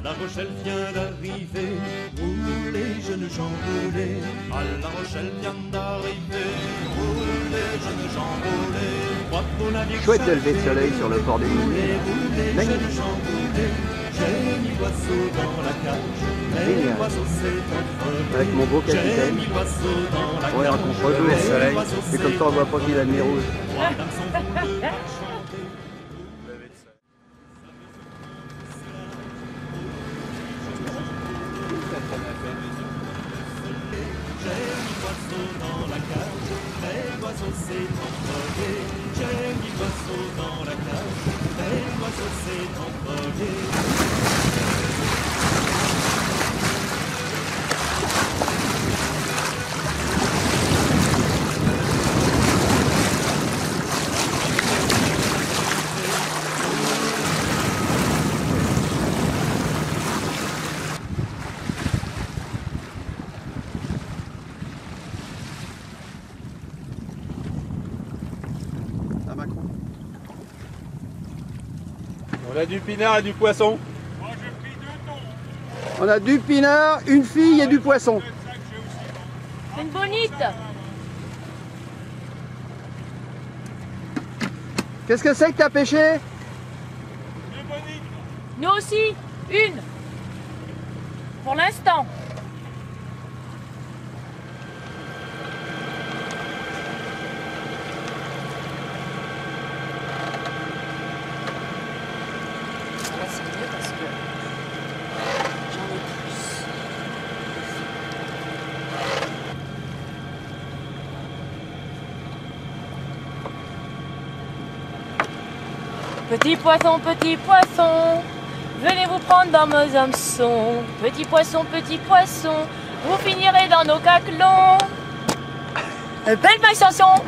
La Rochelle vient d'arriver, où les jeunes gens roulaient. À La Rochelle vient d'arriver, où les jeunes gens roulaient. Chouette de lever le soleil sur le port des Moulins. Magnifique. J'ai mis l'oiseau dans la cage, mais l'oiseau s'est envolé. Avec mon beau capitaine. Ouais, un contre-jour le soleil. C'est comme ça on voit pas qu'il a le nez rouge. On a du pinard et du poisson. Moi j'ai pris 2 tons. On a du pinard, une fille et du poisson. C'est une bonite. Qu'est-ce que c'est que t'as pêché? 2 bonites. Nous aussi, une. Pour l'instant. Là, c'est mieux parce que j'en ai plus. Petit poisson, venez vous prendre dans nos hameçons. Petit poisson, vous finirez dans nos caclons. Belle ma chanson.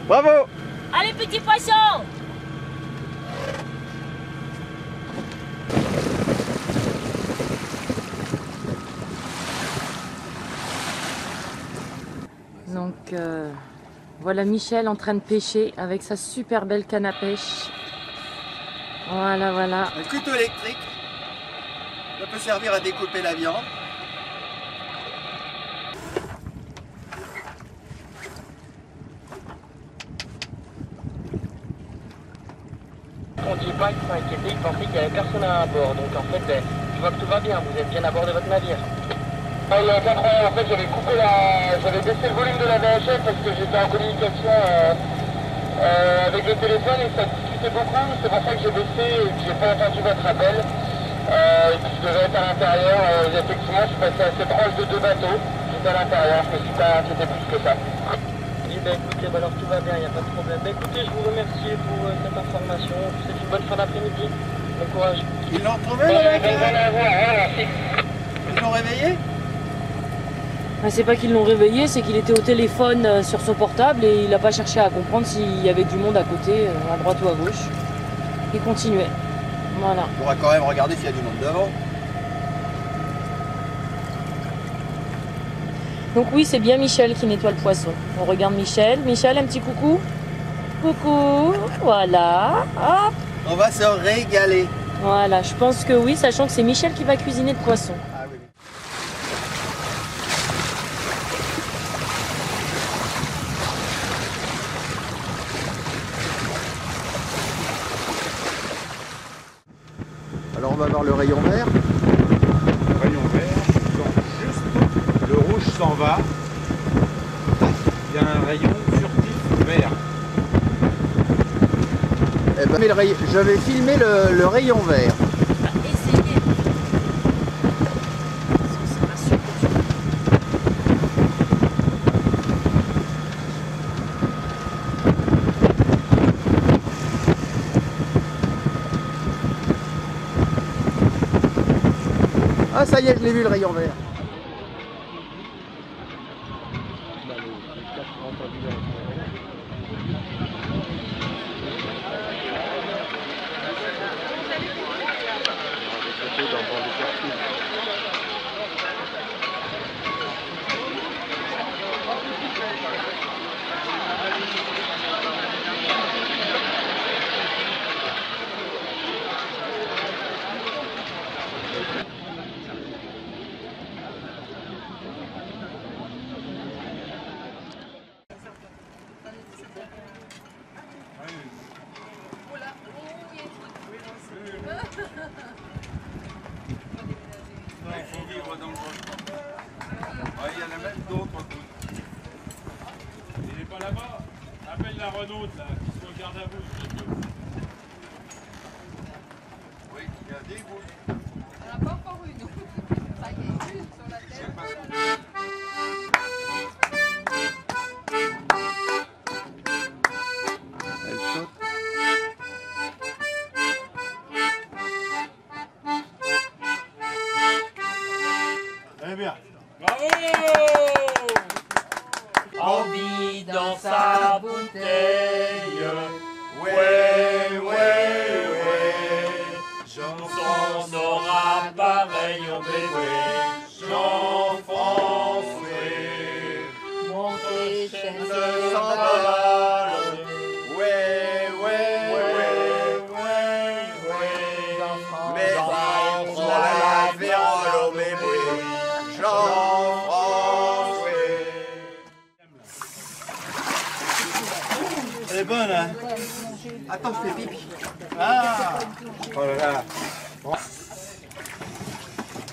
Bravo! Allez petit poisson. Donc voilà Michel en train de pêcher avec sa super belle canne à pêche. Voilà, voilà. Un couteau électrique. Ça peut servir à découper la viande. On dit pas qu'il s'inquiétait, il pensait qu'il n'y avait personne à bord. Donc en fait, je vois que tout va bien, vous êtes bien à bord de votre navire. Il y a 4 ans, en fait, j'avais baissé le volume de la VHF parce que j'étais en communication avec le téléphone et ça discutait beaucoup. C'est pour ça que j'ai baissé et que j'ai pas entendu votre appel. Et puis je devais être à l'intérieur. Effectivement, je suis passé assez proche de 2 bateaux. J'étais à l'intérieur, je me suis pas inquiété plus que ça. Écoutez, alors tout va bien, il n'y a pas de problème. Écoutez, je vous remercie pour cette information. Je vous souhaite une bonne fin d'après-midi. Bon courage. Ils l'ont retrouvé le mec? Merci. Ils l'ont réveillé? C'est pas qu'ils l'ont réveillé, c'est qu'il était au téléphone sur son portable et il n'a pas cherché à comprendre s'il y avait du monde à côté, à droite ou à gauche. Il continuait. Voilà. On pourra quand même regarder s'il y a du monde devant. Donc oui, c'est bien Michel qui nettoie le poisson. On regarde Michel. Michel, un petit coucou. Coucou. Voilà. Hop. On va se régaler. Voilà, je pense que oui, sachant que c'est Michel qui va cuisiner le poisson. Ah oui. Alors on va voir le rayon vert. Le rayon vert, donc juste le rouge s'en va. Il y a un rayon furtif vert. Eh ben, je vais filmer le rayon vert. Essayez. Ah ça y est, je l'ai vu le rayon vert. Il y en a même d'autres. Il n'est pas là-bas. Appelle la Renault, là, qui soit garde à vous. Oui, il y a des gouttes. On n'a pas encore une. Ça y est, une sur la tête. Elle saute. Très bien. Bravo! Envie dans sa bouteille. Ouais, On aura pareil au bébé. Jean-François. Monter chaîne Se s'emballe. Ouais. Mais on prend la vérole au bébé. Jean-François. Elle est bonne, hein? Attends, je fais pipi. Ah! Oh là là!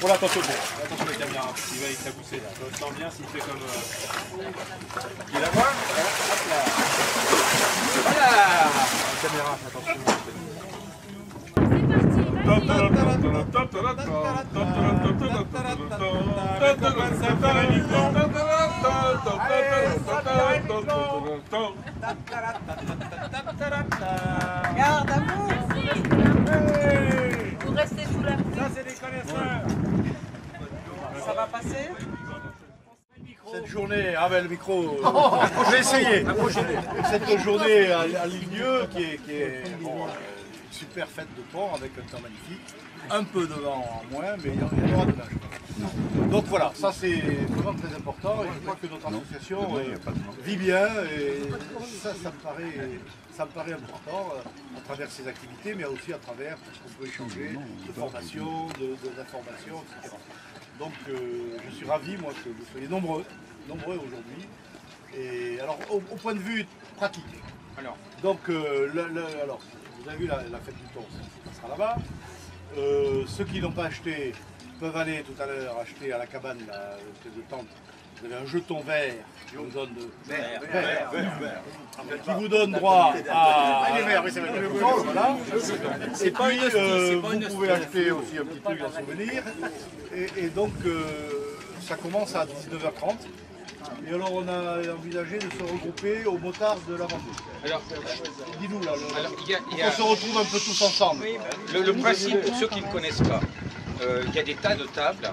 Bon, là, attention la caméra, il va éclabousser là. Je sens bien s'il fait comme. Il la voit? Hop là! Voilà! La caméra, attention. Garde à vous. Vous restez sous la pluie. Ça, c'est des connaisseurs! Ça va passer? Cette journée, ah ben le micro, je vais essayer. Cette journée à Lilieu qui est bon, une super fête de port avec un temps magnifique. Un peu de vent en moins, mais il y aura de neige. Donc voilà, ça c'est vraiment très important et je crois que notre association vit bien et ça me paraît important à travers ces activités, mais aussi à travers tout ce qu'on peut échanger de formation, d'informations, etc. Donc je suis ravi moi que vous soyez nombreux aujourd'hui. Et alors au point de vue pratique, donc alors, vous avez vu la fête du thon, ça sera là-bas. Ceux qui n'ont pas acheté peuvent aller tout à l'heure acheter à la cabane de tente. Vous avez un jeton vert qui vous donne qui vous donne droit à. Voilà. Et puis vous pouvez acheter aussi un petit truc en souvenir. Et donc ça commence à 19h30. Et alors on a envisagé de se regrouper au motard de la Vendée. Alors, dis-nous là, on se retrouve un peu tous ensemble. Le principe, pour ceux qui ne connaissent pas, il y a des tas de tables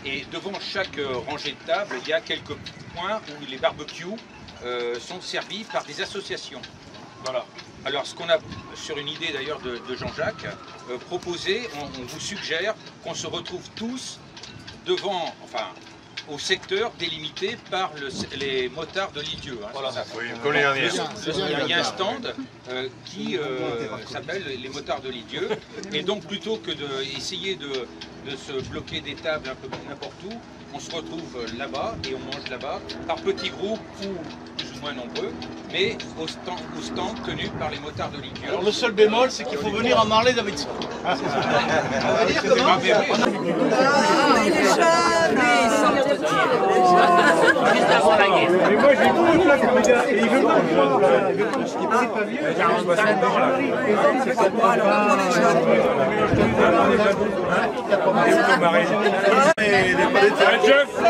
et devant chaque rangée de tables, il y a quelques points où les barbecues sont servis par des associations. Voilà. Alors ce qu'on a, sur une idée d'ailleurs de Jean-Jacques, proposé, on vous suggère qu'on se retrouve tous devant, enfin, au secteur délimité par les motards de Lilieu. Hein, voilà. Oui, comme les dernières. Il y a un stand qui s'appelle les motards de Lilieu. Et donc plutôt que d'essayer de se bloquer des tables un peu n'importe où, on se retrouve là-bas et on mange là-bas par petits groupes ou plus ou moins nombreux, mais au stand tenu par les motards de Lilieu. Alors le seul bémol, c'est qu'il faut venir en Harley Davidson. Il est jeune, il sort de Juste avant la guerre. Mais moi j'ai tout là comme gars, et il veut pas me voir. Il veut pas me voir. C'est pas vieux. 45 ans là. Jeff, tu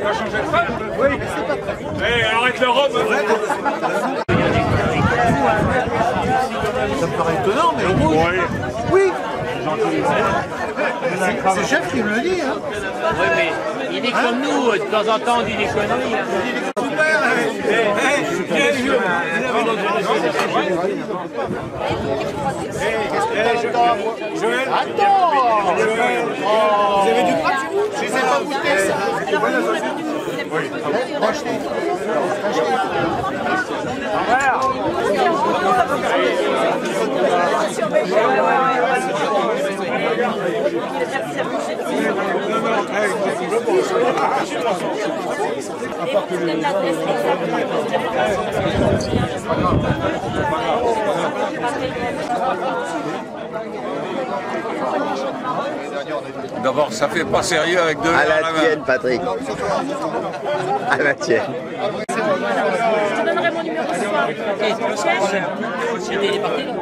vas changer de femme? Oui, c'est pas très. Arrête la robe. Ça me paraît étonnant, mais oui. C'est Jeff qui me le dit. Hein. Oui, mais il est comme nous, de temps en temps, on dit des conneries. Hein. Super. Joël, vous avez du crack? Je les ai pas goûtés, ça. D'abord, ça fait pas sérieux avec deux À verres à la la tienne, main. Patrick. À la tienne. Je te donnerai mon numéro ce soir. Il est parti là.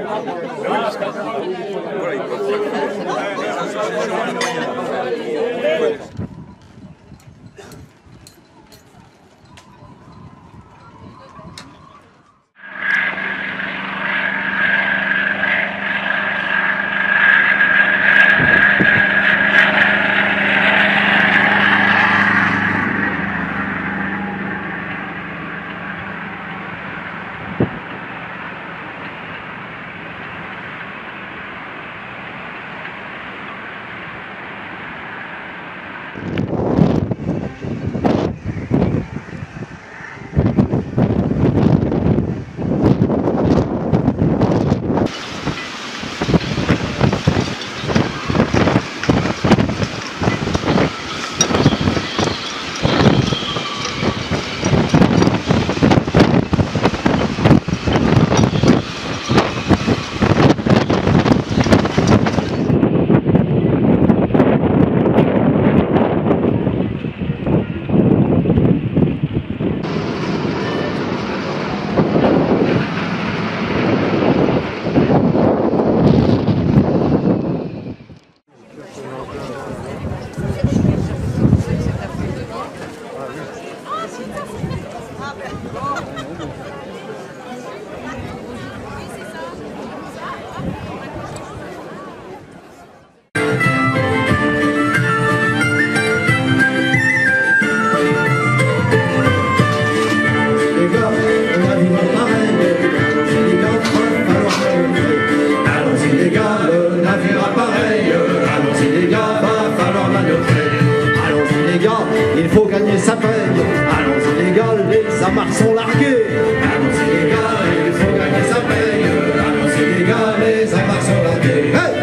Il faut gagner sa paye. Allons-y les gars, les amarres sont largués. Allons-y les gars, il faut gagner sa paye. Allons-y les gars, les amarres sont largués. Hey!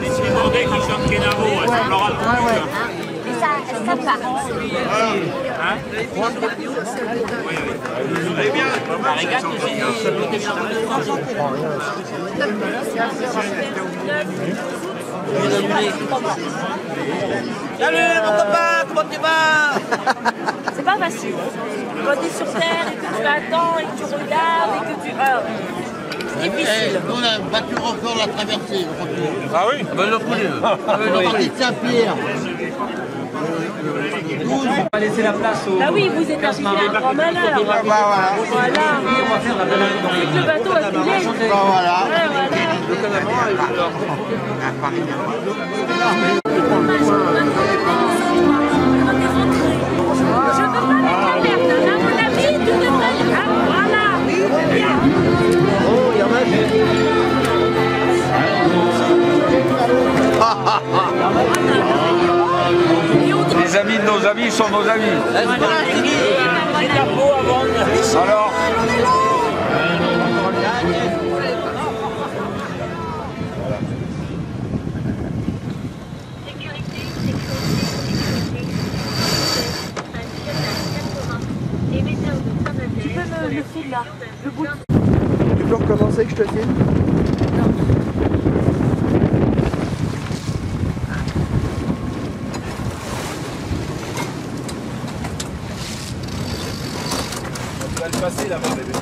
Les Irlandais qui chantent Kenavo, ça leur a tout. Ça part. Hein? Allez bien. La régate, Salut mon copain, comment tu vas? c'est pas facile. Quand t'es sur terre et que tu attends et que tu regardes et que tu... c'est difficile. On a battu encore la traversée. Ah oui? Le parti de Saint-Pierre. On va laisser la place au... Bah oui, vous êtes arrivé à un grand malheur. Voilà. On va faire la balade dans les... Le bateau a coulé. Voilà. Je veux pas mettre la merde. À mon avis, tu devrais... Ah, voilà. Oh, il y en a Les amis de nos amis sont nos amis. Alors Tu peux le fil là, le bout. Tu peux recommencer que je te filme? Tu vas le passer là-bas, bébé.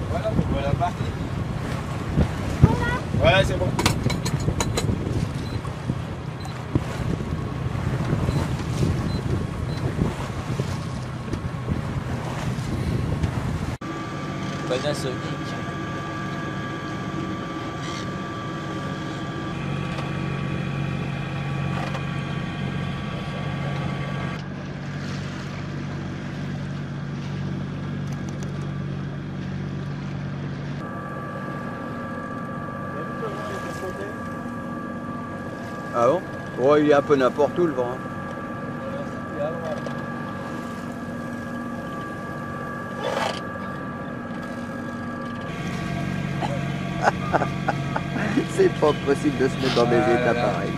Voilà, voilà parti. Voilà, c'est bon. Ah bon? Ouais, il est un peu n'importe où le vent. C'est pas possible de se mettre dans des états pareils.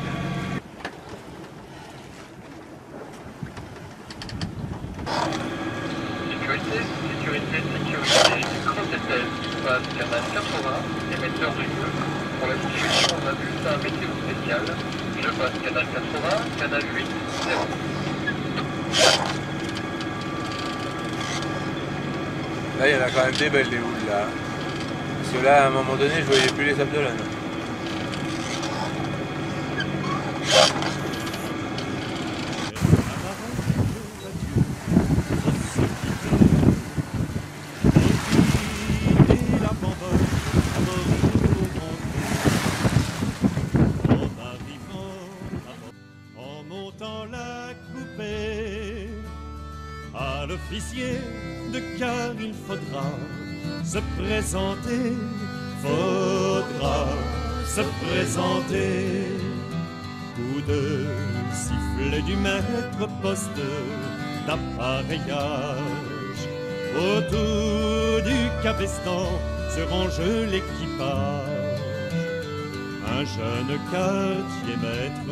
Sécurité, sécurité, sécurité, Cross-Étel, passe canal 80, émetteur de feu. Pour la diffusion d'un bulletin météo spécial, je passe canal 80, canal 8, 0. Là, il y en a quand même des belles des houles là. Parce que là, à un moment donné, je voyais plus les sables d'Olonne. À l'officier de car il faudra se présenter, faudra se présenter. Coup de sifflet du maître poste d'appareillage. Autour du cabestan se range l'équipage. Un jeune quartier maître,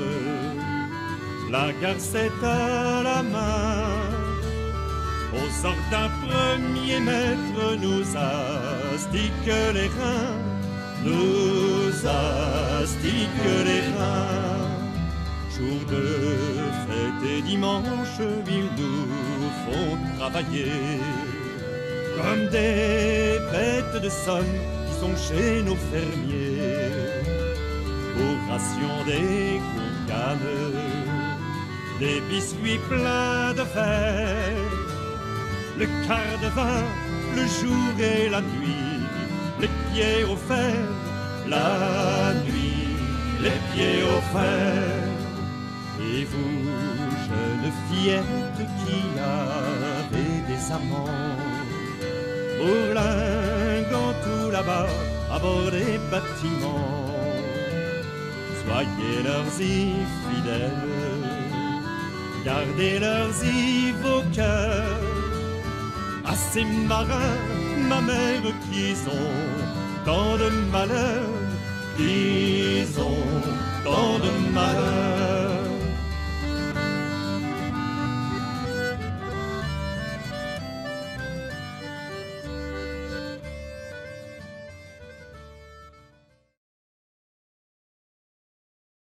la garcette à la main. Aux ordres d'un premier maître nous astique les reins, nous astique les reins. Jour de fête et dimanche, ils nous font travailler comme des bêtes de somme qui sont chez nos fermiers. Aux rations des courganes, des biscuits pleins de fer, le quart de vin, le jour et la nuit, les pieds au fer, la nuit, les pieds au fer. Et vous, jeune fillette qui avez des amants, bourlinguant tout là-bas à bord des bâtiments, soyez leurs fidèles, gardez leurs vos cœurs. À ces marins, ma mère, qui ont tant de malheur, qui ont tant de malheur.